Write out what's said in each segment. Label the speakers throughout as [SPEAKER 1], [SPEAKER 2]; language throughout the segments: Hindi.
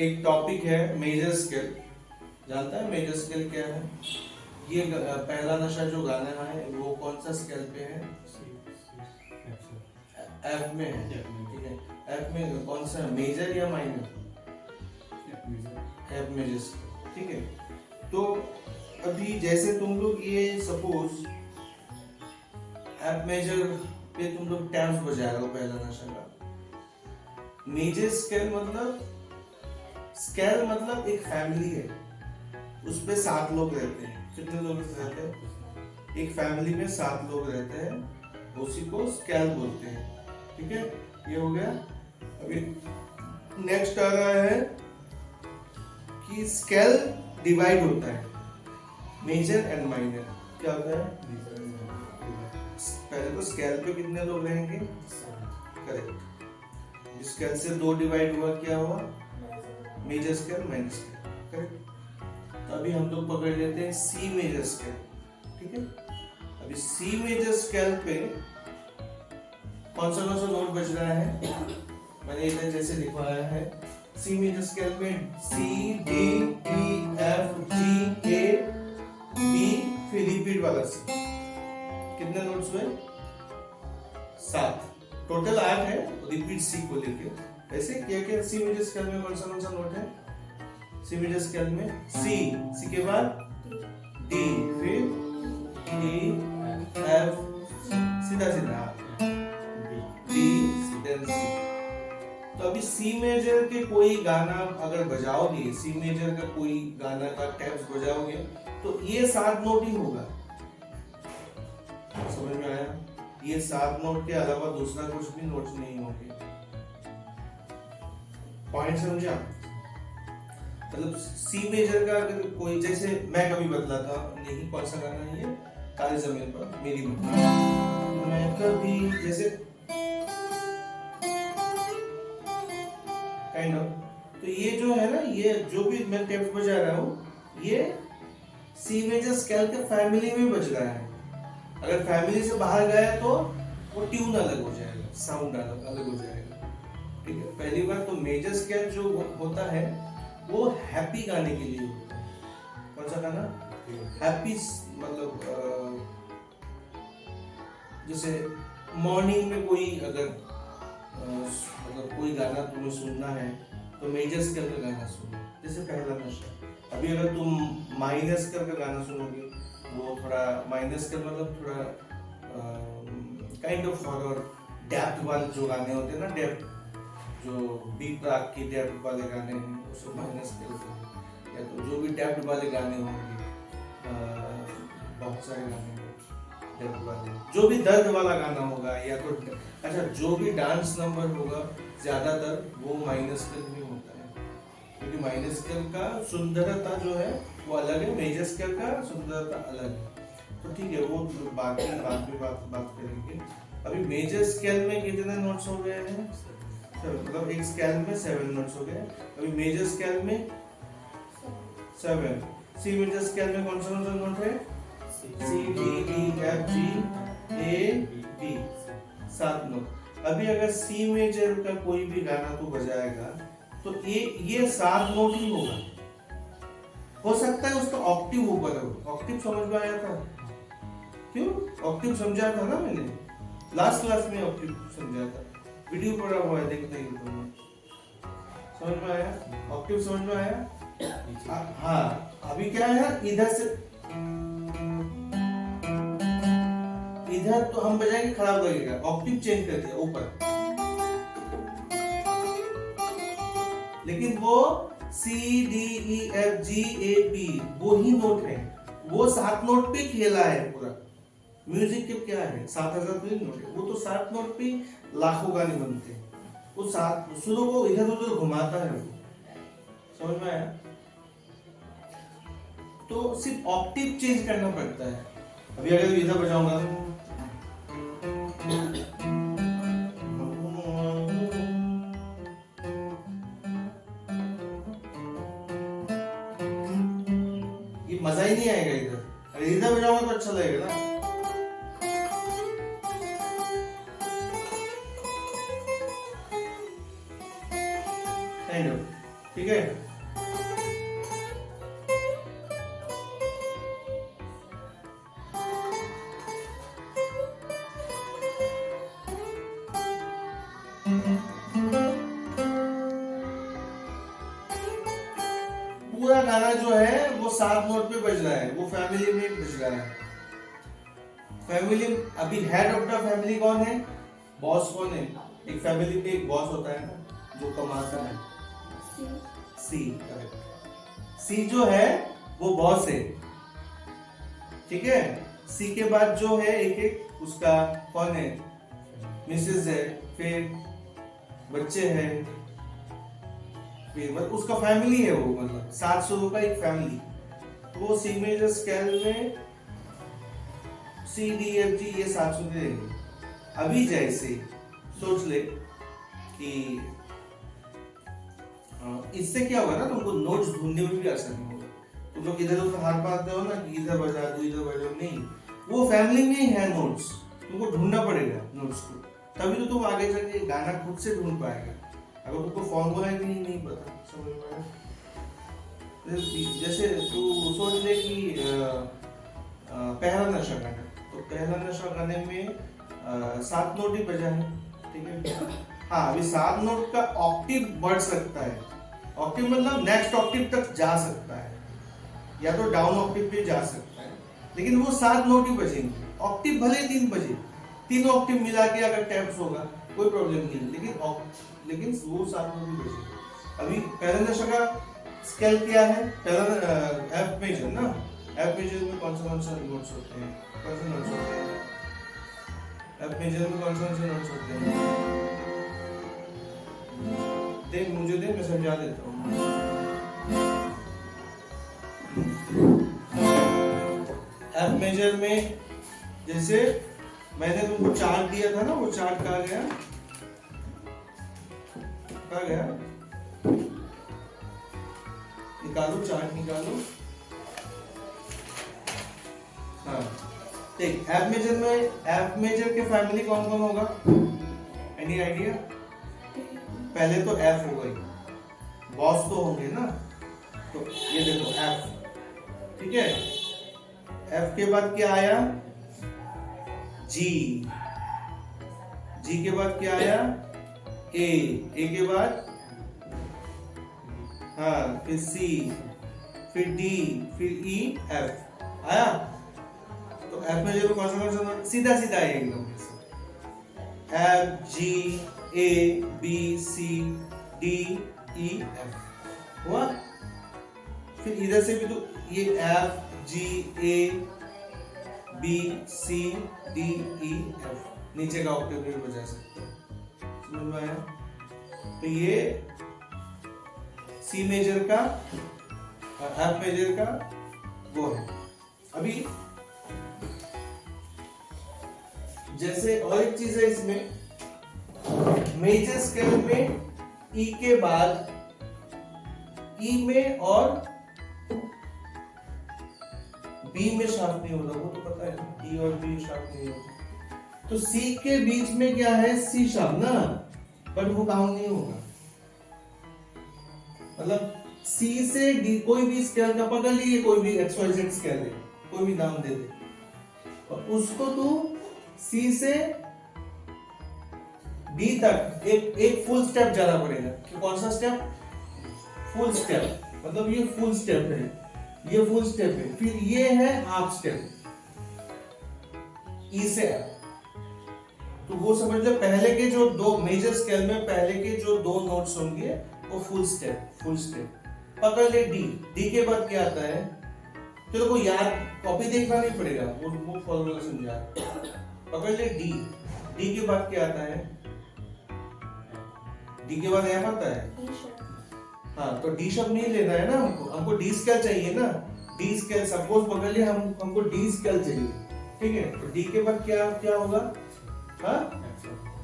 [SPEAKER 1] एक टॉपिक है मेजर स्केल। जानता है मेजर स्केल क्या है? ये पहला नशा जो गाना है वो कौन सा स्केल पे है? एफ में है। ठीक है, एफ में कौन सा, मेजर या माइनर? F major scale. ठीक है, तो अभी जैसे तुम लोग ये सपोज एफ मेजर पे तुम लोग टैम्स बजा रहे हो पहला नशा का। मेजर स्केल मतलब एक फैमिली है, उस पे 7 लोग रहते हैं। कितने लोग रहते हैं? एक फैमिली में 7 लोग रहते हैं, उसी को स्केल बोलते हैं। ठीक है, ये हो गया। अभी नेक्स्ट आ रहा है कि स्केल डिवाइड होता है, मेजर एंड माइनर। क्या होता है? पहले तो स्केल पे कितने लोग रहेंगे? करेक्ट। स्केल से 2 डिवाइड हुआ, क्या हुआ? Major scale minor scale. Correct. तो अभी हम लोग पकड़ लेते हैं सी मेजर स्केल। ठीक है, अभी सी मेजर स्केल पे कौन सा नोट बज रहा है? मैंने इधर जैसे लिखवाया है, सी मेजर स्केल में C D E F G A B, फिर रिपीट वाला सी। कितने नोट्स हुए? 7। टोटल 8 है रिपीट सी को लेके। ऐसे क्या सी मेजर स्केल में कौन सा नोट है? सी मेजर स्केल में सी के बाद डी, फिर ई एफ, सीधा सीधा डी, देन सी। तो अभी सी मेजर के कोई गाना अगर बजाओगे, सी मेजर का कोई गाना का टैप्स बजाओगे, तो ये 7 नोट ही होगा। समझ में आया? ये 7 नोट के अलावा दूसरा कुछ भी नोट्स नहीं होंगे। पॉइंट समझा? मतलब सी मेजर का अगर कोई, जैसे मैं कभी बदला था, नहीं कौन सा गाना है ये, काली जमीन पर मेरी मम्मी, मैं कभी, जैसे काइंड ऑफ। तो ये जो है ना, ये जो भी मैं टेप्स बजा रहा हूँ, ये सी मेजर स्केल के फैमिली में बज रहा है। अगर फैमिली से बाहर गया तो वो ट्यून अलग हो जाएगा, साउंड अलग हो जाएगा। ठीक है, पहली बार तो मेजर स्केल जो होता है वो हैप्पी गाने के लिए होता है। कौन सा गाना? हैप्पी, मतलब जैसे मॉर्निंग में कोई अगर मतलब कोई गाना तुम्हें सुनना है तो मेजर स्केल का गाना सुनो, जैसे पहला नशा। अभी अगर तुम माइनर स्केल का गाना सुनोगे, वो थोड़ा माइनर स्केल मतलब थोड़ा काइंड ऑफ हॉरर डेप्थ वाले जो गाने होते हैं ना, डेप्थ जो बीट राग की डेप्थ वाले गाने हैं, उसको माइनर स्केल पे, या तो जो भी डेप्थ वाले गाने होंगे, बहुत सारे गाने डेप्थ वाले, जो भी दर्द वाला गाना होगा, या तो अच्छा जो भी डांस नंबर होगा, ज्यादातर वो माइनर स्केल में होता है, क्योंकि माइनर स्केल का सुंदरता जो है वो अलग है, मेजर स्केल का सुंदरता अलग है। तो ठीक है, वो बाद में बात करेंगे। अभी मेजर स्केल में कितने नोट्स हो गए हैं? मतलब एक स्केल में 7 नोट्स हो गए। अभी मेजर स्केल में 7। सी मेजर स्केल में कौन सा नोट है? C D E F G A B, 7 note. अभी अगर सी मेजर का कोई भी गाना तू बजाएगा तो ये 7 नोट ही होगा। हो सकता है उसका ऑक्टिव ऊपर हो। ऑक्टिव समझ में आया था? क्यों? ऑक्टिव समझा था ना मैंने लास्ट क्लास में, ऑक्टिव समझा था, वीडियो पड़ा हुआ है, देखना ही तुमने। समझ में आया? ऑक्टिव समझ में आया? हाँ, अभी क्या है, इधर से इधर तो हम बजाएंगे, खराब लगेगा, ऑक्टिव चेंज कर दिया ऊपर, लेकिन वो C D E F G A B वो ही नोट है, वो 7 नोट पे खेला है पूरा। म्यूजिक के क्या है, 7000 नोट है, वो तो 7 नोट पे लाखों गाने बनते हैं। वो 7 सुनो, वो इधर उधर घुमाता है वो। समझ में आया? तो सिर्फ ऑक्टिव चेंज करना पड़ता है। अभी अगर इधर बजाऊंगा, ये मजा ही नहीं आएगा इधर। अगर इधर बजाऊंगा तो अच्छा लगेगा ना। ठीक है, है। पूरा गाना जो है वो 7 नोट पे बज रहा है, वो फैमिली में बज रहा है। फैमिली अभी हेड ऑफ द फैमिली कौन है? बॉस कौन है? एक फैमिली में एक बॉस होता है ना जो कमाता है, सी। करेक्ट, सी जो है वो बॉस है, ठीक है। सी के बाद जो है एक एक उसका कौन है? मिसेस है, फिर बच्चे हैं, फिर उसका फैमिली है, वो मतलब 7 सुरों का एक फैमिली। तो वो सी मेजर स्केल में सी डी एफ जी ये 7 सुर रहेंगे। अभी जैसे सोच ले कि इससे क्या होगा ना, तुमको नोट्स ढूंढने में भी आसानी होगा। तुम लोग इधर उधर हाथ पाते हो ना कि इधर बजा दो इधर बजा, नहीं, वो फैमिली में ही है नोट्स, तुमको ढूंढना पड़ेगा नोट्स को, तभी तो तुम आगे जाके गाना खुद से ढूंढ पाएगा। अगर तुमको फॉर्मूला ही नहीं पता, समझ में आया? जैसे तू सोच ले कि पहला नशा गाना, तो पहला नशा गाने में 7 नोट ही बजा है, ठीक है। हाँ, अभी 7 नोट का ऑक्टिव बढ़ सकता है, ऑक्टिव मतलब नेक्स्ट ऑक्टिव तक जा सकता है, या तो डाउन ऑक्टिव पे जा सकता है, लेकिन वो 7 नोट ही बजेंगे। ऑक्टिव भले 3 बजे, 3 ऑक्टिव मिला के अगर टैप्स होगा कोई प्रॉब्लम नहीं, लेकिन वो 7 नोट ही बजेंगे। अभी पहला नशा का स्केल क्या है? पहला एफ मेजर ना, एफ मेजर में कौन सा नोट्स होते हैं? कौन से नोट्स होते हैं एफ मेजर में? कौन से नोट्स होते हैं? देख, मुझे दे, मैं समझा देता हूँ। एफ मेजर में जैसे मैंने तुमको चार्ट दिया था ना, वो चार्ट कहाँ गया? कहाँ गया? निकालो, चार्ट निकालो। हाँ, देख, एफ मेजर के फैमिली कौन कौन होगा? Any idea? पहले तो एफ हो गई, बॉस तो होंगे ना, तो ये देखो एफ, ठीक है। एफ के बाद क्या आया? जी, जी के बाद क्या आया? ए के बाद हाँ, फिर सी, फिर डी, फिर ई, एफ आया। तो एफ में जो कौन सा नोट सीधा सीधा है एकदम, F G A B C D E F हुआ। फिर इधर से भी तो ये F G A B C D E F, नीचे का ऑक्टेव भी बजा सकते हैं, समझ में आया? तो ये सी मेजर का और एफ मेजर का वो है। अभी जैसे और एक चीज है इसमें, मेजर स्केल में ई के बाद ई में और बी में शार्प नहीं होता, वो तो पता है ना, ई और बी शार्प नहीं होता। तो सी के बीच में क्या है? सी शार्प ना, बट वो काउंट नहीं होगा। मतलब सी से डी कोई भी स्केल का पकड़ लिए, कोई भी XYZ स्केल है, कोई भी नाम दे दे, और उसको तू सी से डी तक एक फुल स्टेप जाना पड़ेगा। कौन सा स्टेप? फुल स्टेप, मतलब ये फुल स्टेप है, ये फुल स्टेप है, फिर ये है हाफ स्टेप, ई से तो वो समझ लो पहले के जो 2 मेजर स्केल में पहले के जो 2 नोट्स होंगे वो फुल स्टेप पकड़ ले। डी के बाद क्या आता है? चलो को याद कॉपी देखना नहीं पड़ेगा, वो फॉर्मूला समझा। पकड़ ले डी के बाद क्या आता है? डी के बाद एफ आता है। हाँ, तो डी शब्द नहीं लेना है ना हमको डी स्केल चाहिए ना, डी स्केल। सपोज पकड़ ले हमको डी स्केल चाहिए, ठीक है। तो डी के बाद क्या होगा? हाँ,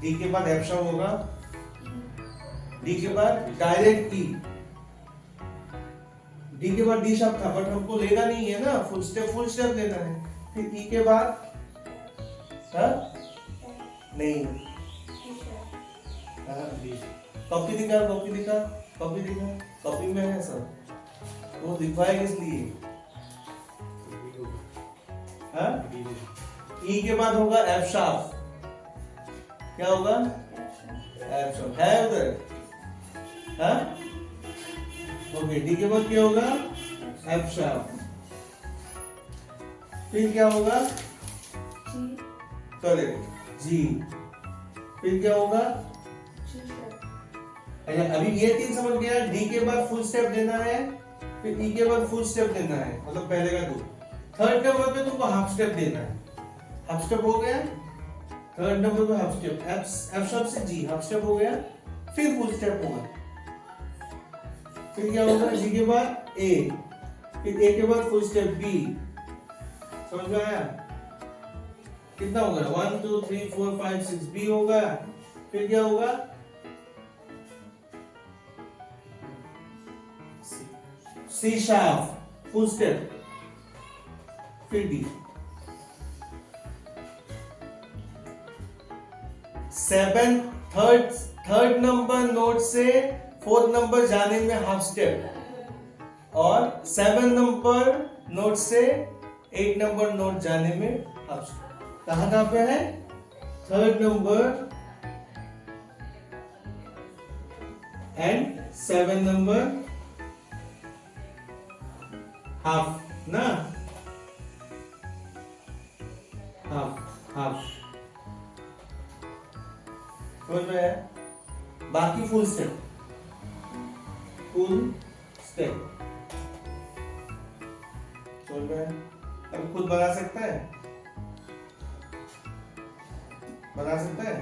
[SPEAKER 1] डी के बाद एफ शब्द होगा, डी के बाद डायरेक्ट ई, डी के बाद डी शब्द था बट हमको लेना नहीं है ना, फुल स्टेप लेना है। फिर ई के बाद नहीं, कॉपी दिखा, कॉपी दिखा, कॉपी में है सब, तो दिखवाए किस लिए? हाँ? ई के बाद होगा एफ शार्प, क्या होगा? एफ शार्प है उधर, हाँ? ओके, डी के बाद क्या होगा? एफ शार्प, फिर क्या होगा? करेक्ट, जी, फिर क्या होगा? अभी ये तीन समझ गया। डी के बाद फुल स्टेप देना है, फिर ई के बाद फुल स्टेप देना है, मतलब पहले का दो। थर्ड नंबर पे तुमको हाफ स्टेप देना है। हाफ स्टेप हो गया, थर्ड नंबर पे हाफ स्टेप, एफ शार्प से जी, हाफ स्टेप हो गया, फिर फुल स्टेप होगा। फिर क्या होगा? जी के बाद ए, फिर ए के बाद फुल स्टेप बी। समझ में आया? कितना होगा? 1 2 3 4 5 6 बी होगा। फिर क्या होगा? सी शार्प फुल स्टेप, फिर डी। 7 थर्ड नंबर नोट से फोर्थ नंबर जाने में हाफ स्टेप, और 7 नंबर नोट से 8 नंबर नोट जाने में हाफ स्टेप। कहां पे है? Third number and 7 number half ना, हाफ समझ में है? बाकी फुल स्टेप, समझ में है? अब खुद बना सकता है, बना सकता है?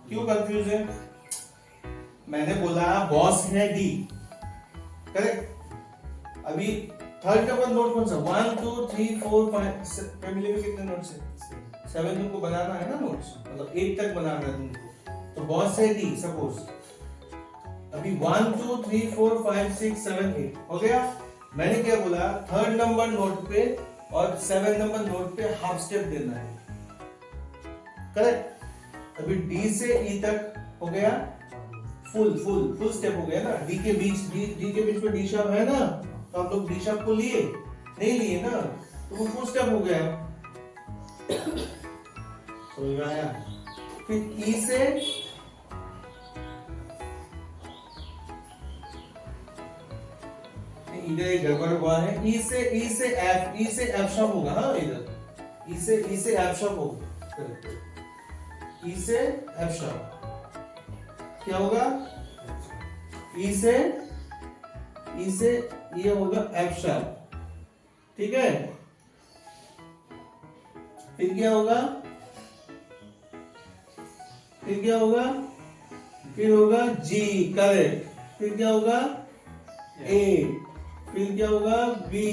[SPEAKER 1] क्यों कंफ्यूज है? मैंने बोला बॉस है डी, करेक्ट। अभी थर्ड नंबर नोट कौन सा? 1 2 3 4 5, फैमिली में कितने नोट्स है? 7 तुमको बनाना है ना नोट्स, मतलब 8 तक बनाना है तुमको, तो बॉस है डी सपोज। अभी 1 2 3 4 5 6 7 8 हो गया। मैंने क्या बोला? थर्ड नंबर नोट पे और 7 नंबर नोट पे हाफ स्टेप देना है, करेक्ट। अभी डी से ई तक हो गया फुल स्टेप हो गया ना। डी के बीच में डी शार्प है ना, तो हम लोग डी शार्प को लिए नहीं लिए ना, तो वो फुल स्टेप हो गया। समझ में आया? फिर ई से इधर एक गड़बड़ हुआ है। ई से एफ शार्प होगा। हाँ, इधर ई से एफ शार्प होगा। ई से एफ शार्प क्या होगा? ई से ये होगा एफ शार्प, ठीक है। फिर क्या होगा? फिर होगा जी, करेक्ट। फिर क्या होगा? ए, फिर क्या होगा? बी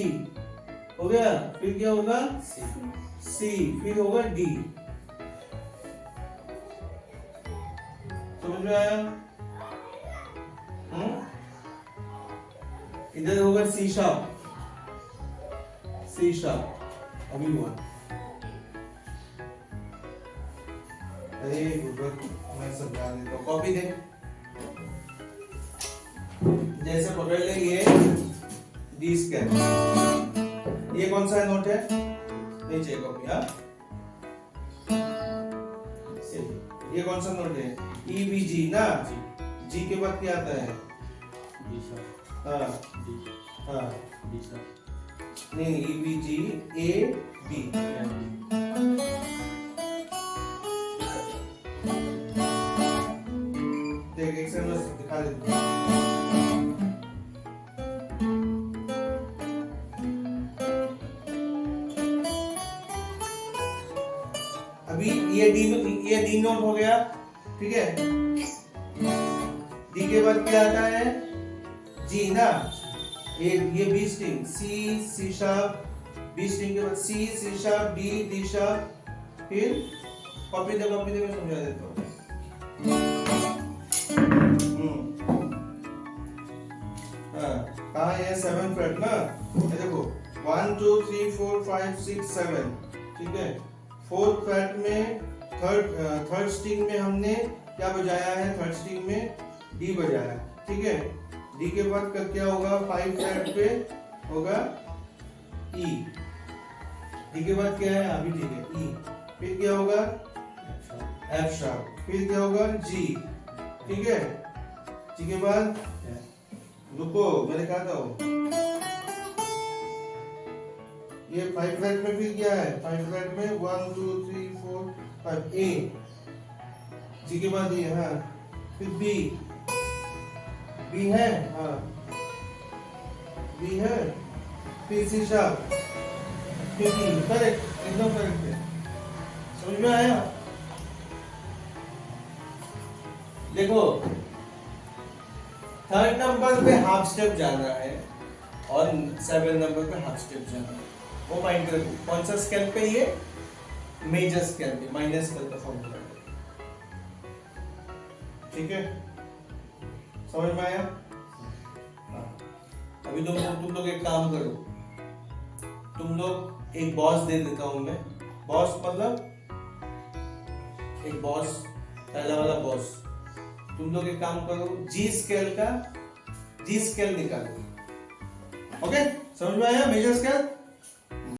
[SPEAKER 1] हो गया। फिर क्या होगा? सी, फिर होगा डी। समझ में आया? इधर होगा सी शार्प, अभी हुआ। अरे मैं समझा देता हूँ, कॉपी दे। जैसे पकड़ ले ये डी स्क्वायर, ये कौन सा नोट है? नहीं चाहिए कॉपी। हाँ, ये कौन सा नोट है? ई बी जी ना। जी के बाद क्या आता है? हाँ, नहीं, E B ji A B. देख एक से मैं दिखा देता हूँ। अभी ये डी नोट हो गया, ठीक है। डी के बाद क्या आता है? जी ना। ये B string, C sharp, B string के बाद सी शार्प, डी शार्प, फिर कॉपी दे मैं समझा देता हूँ। कहाँ है? 7 फ्रेट ना। ये देखो 1 2 3 4 5 6 7, ठीक है। 4th फ्रेट में थर्ड स्ट्रिंग में हमने क्या बजाया है? थर्ड स्ट्रिंग में डी बजाया, ठीक है। डी के बाद का क्या होगा, 5 फ्रेट पे होगा ई। डी के बाद क्या है, अभी ठीक है, ई। फिर क्या होगा, एफ शार्प। फिर क्या होगा, जी। ठीक है। जी के बाद रुको, मैं दिखाता हूँ। ये 5 फ्रेट में फिर क्या है, 5 फ्रेट में 1 2 3 4 5 ए। जी के बाद ये, हाँ। फिर बी, बी है, हाँ बी है। फिर सी शार्प, फिर बी। करेक्ट, एकदम करेक्ट है। समझ में आया? देखो, थर्ड नंबर पे हाफ स्टेप जाना है और 7 नंबर पे हाफ स्टेप जाना है, वो माइंड रखो। कौन सा स्केल पे, ये मेजर स्केल पे, माइनर स्केल का फॉर्मूला है। ठीक है, समझ में आया? हाँ। अभी तुम लोग एक काम करो, तुम लोग एक बॉस दे देता हूं मैं। बॉस मतलब एक बॉस, पहला वाला बॉस। तुम लोग एक काम करो, जी स्केल निकालो। ओके, समझ में आया? Major scale